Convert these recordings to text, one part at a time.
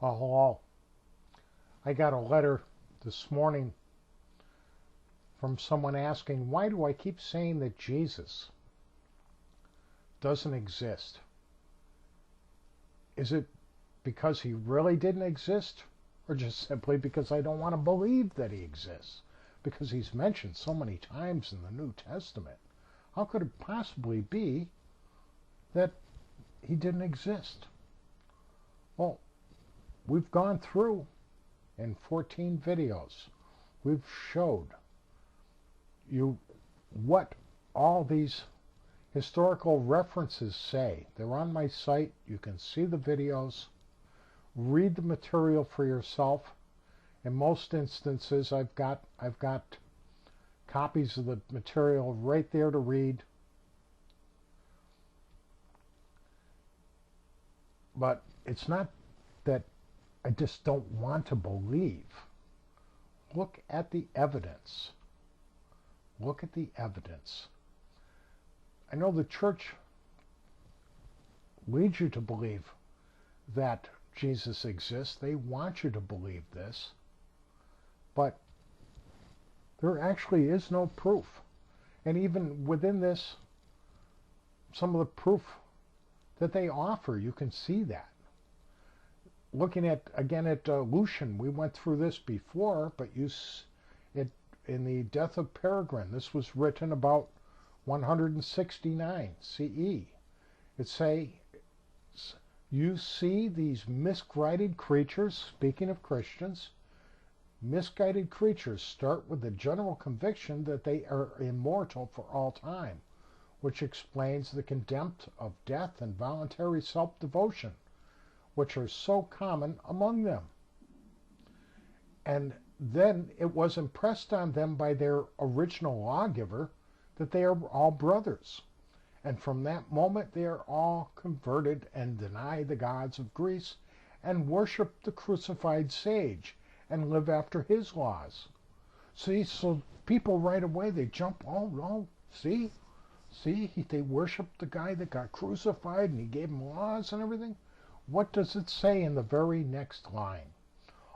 Hello. I got a letter this morning from someone asking, why do I keep saying that Jesus doesn't exist? Is it because he really didn't exist? Or just simply because I don't want to believe that he exists? Because he's mentioned so many times in the New Testament. How could it possibly be that he didn't exist? Well, we've gone through in 14 videos. We've showed you what all these historical references say. They're on my site. You can see the videos. Read the material for yourself. In most instances, I've got copies of the material right there to read. But it's not that I just don't want to believe. Look at the evidence. Look at the evidence. I know the church leads you to believe that Jesus exists. They want you to believe this. But there actually is no proof. And even within this, some of the proof that they offer, you can see that. Looking at, again, at Lucian, we went through this before, but in the death of PEREGRINE, this was written about 169 CE. It say, you see these misguided creatures, speaking of Christians, misguided creatures start with the general conviction that they are immortal for all time, which explains the contempt of death and voluntary self-devotion, which are so common among them. And then it was impressed on them by their original lawgiver that they are all brothers. And from that moment they are all converted and deny the gods of Greece and worship the crucified sage and live after his laws. See, so people right away, they jump, oh no, see, they worship the guy that got crucified and he gave them laws and everything. What does it say in the very next line?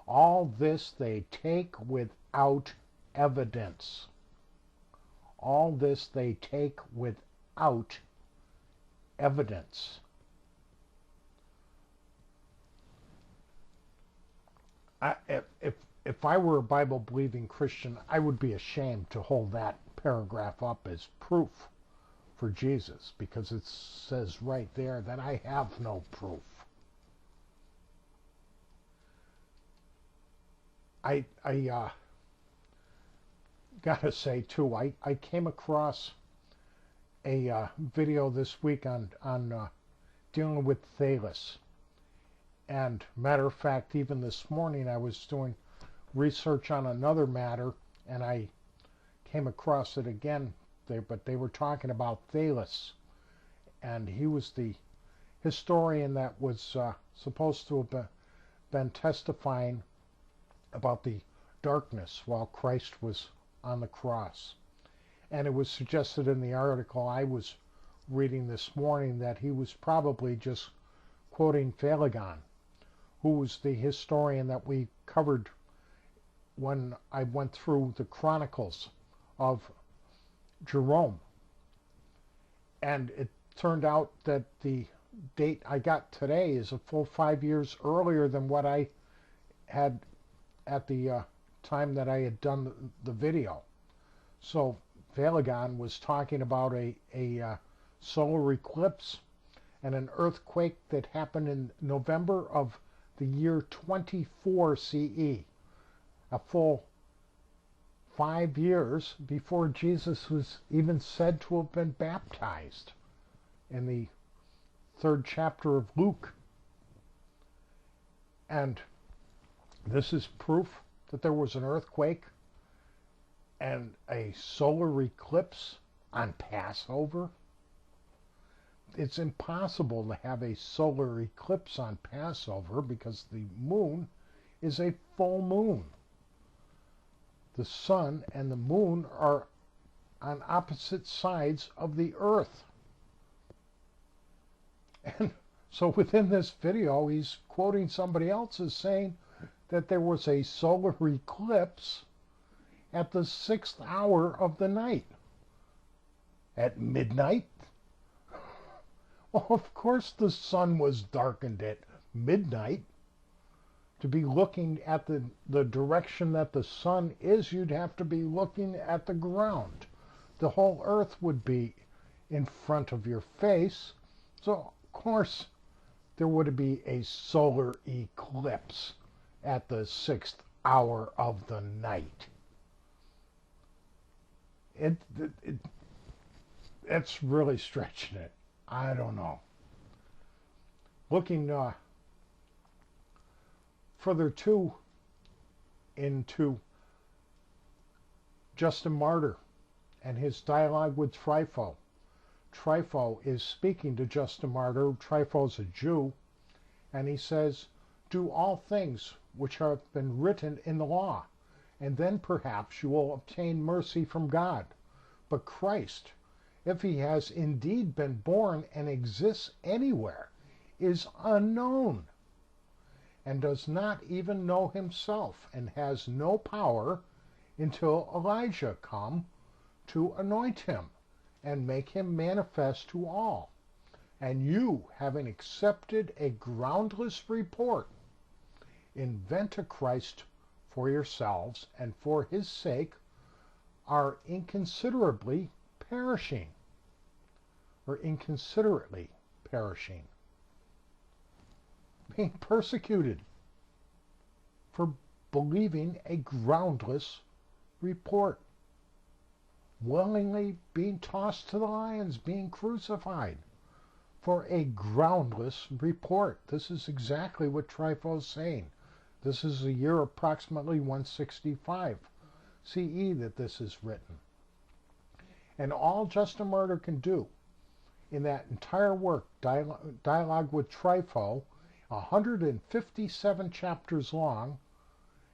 All this they take without evidence. All this they take without evidence. If I were a Bible-believing Christian, I would be ashamed to hold that paragraph up as proof for Jesus, because it says right there that I have no proof. I gotta say too, I came across a video this week on dealing with Elias, and matter of fact, even this morning I was doing research on another matter, and I came across it again. But they were talking about Elias, and he was the historian that was supposed to have been testifying about the darkness while Christ was on the cross. And it was suggested in the article I was reading this morning that he was probably just quoting PEREGRINE, who was the historian that we covered when I went through the chronicles of Jerome. And it turned out that the date I got today is a full 5 years earlier than what I had at the time that I had done the video. So PEREGRINE was talking about a solar eclipse and an earthquake that happened in November of the year 24 CE, a full 5 years before Jesus was even said to have been baptized in the 3rd chapter of Luke. And this is proof that there was an earthquake and a solar eclipse on Passover. It's impossible to have a solar eclipse on Passover because the moon is a full moon. The sun and the moon are on opposite sides of the earth. And So within this video, he's quoting somebody else as saying that there was a solar eclipse at the 6th hour of the night. At midnight? Well, of course the sun was darkened at midnight. To be looking at the direction that the sun is, you'd have to be looking at the ground. The whole earth would be in front of your face. So, of course, there would be a solar eclipse at the 6th hour of the night. It's really stretching it. I don't know. Looking further too into Justin Martyr and his dialogue with Trypho. Trypho is speaking to Justin Martyr. Trypho's a Jew, and he says, "Do all things which have been written in the law, and then perhaps you will obtain mercy from God. But Christ, if he has indeed been born and exists anywhere, is unknown, and does not even know himself, and has no power until Elijah come to anoint him and make him manifest to all. And you, having accepted a groundless report, invent a Christ for yourselves, and for his sake are inconsiderately perishing," or inconsiderately perishing, being persecuted for believing a groundless report, willingly being tossed to the lions, being crucified for a groundless report. This is exactly what Trypho is saying. This is the year approximately 165 CE that this is written. And all Justin Martyr can do in that entire work, Dialogue with Trypho, 157 chapters long,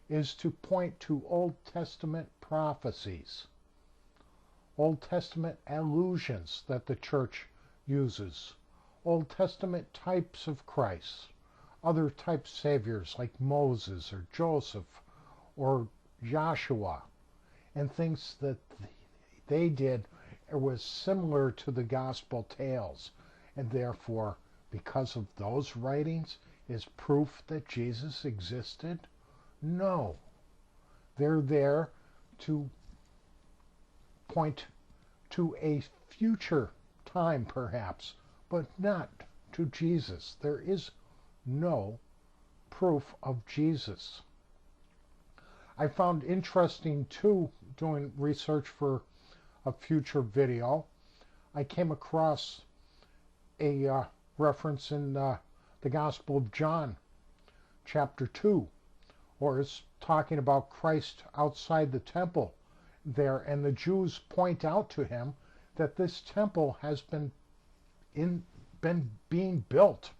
is to point to Old Testament prophecies, Old Testament allusions that the church uses, Old Testament types of Christ, other type saviors like Moses or Joseph or Joshua, and things that they did was similar to the gospel tales, and therefore, because of those writings, is proof that Jesus existed? No. They're there to point to a future time, perhaps, but not to Jesus. There is no proof of Jesus. I found interesting, too, doing research for a future video, I came across a reference in the Gospel of John, chapter 2, or it's talking about Christ outside the temple there, and the Jews point out to him that this temple has been being built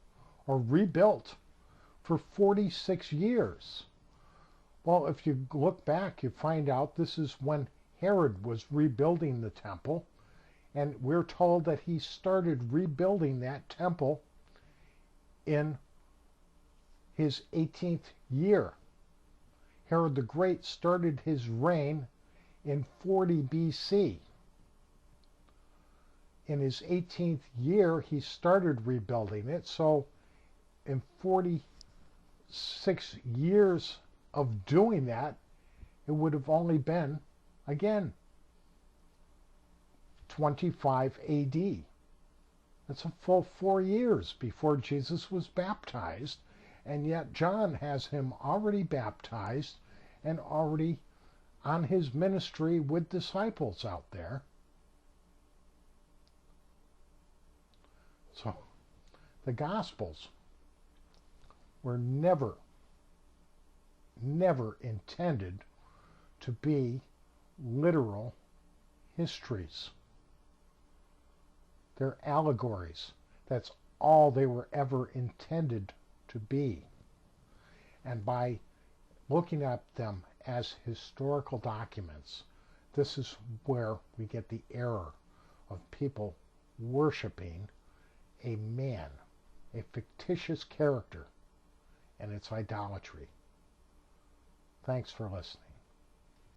or rebuilt for 46 years. Well, if you look back, you find out this is when Herod was rebuilding the temple, and we're told that he started rebuilding that temple in his 18th year. Herod the Great started his reign in 40 BC. In his 18th year, he started rebuilding it, so in 46 years of doing that, it would have only been, again, 25 AD. That's a full 4 years before Jesus was baptized, and yet John has him already baptized and already on his ministry with disciples out there. So the Gospels were never intended to be literal histories. They're allegories. That's all they were ever intended to be. And by looking at them as historical documents, this is where we get the error of people worshiping a man a fictitious character, and it's idolatry. Thanks for listening.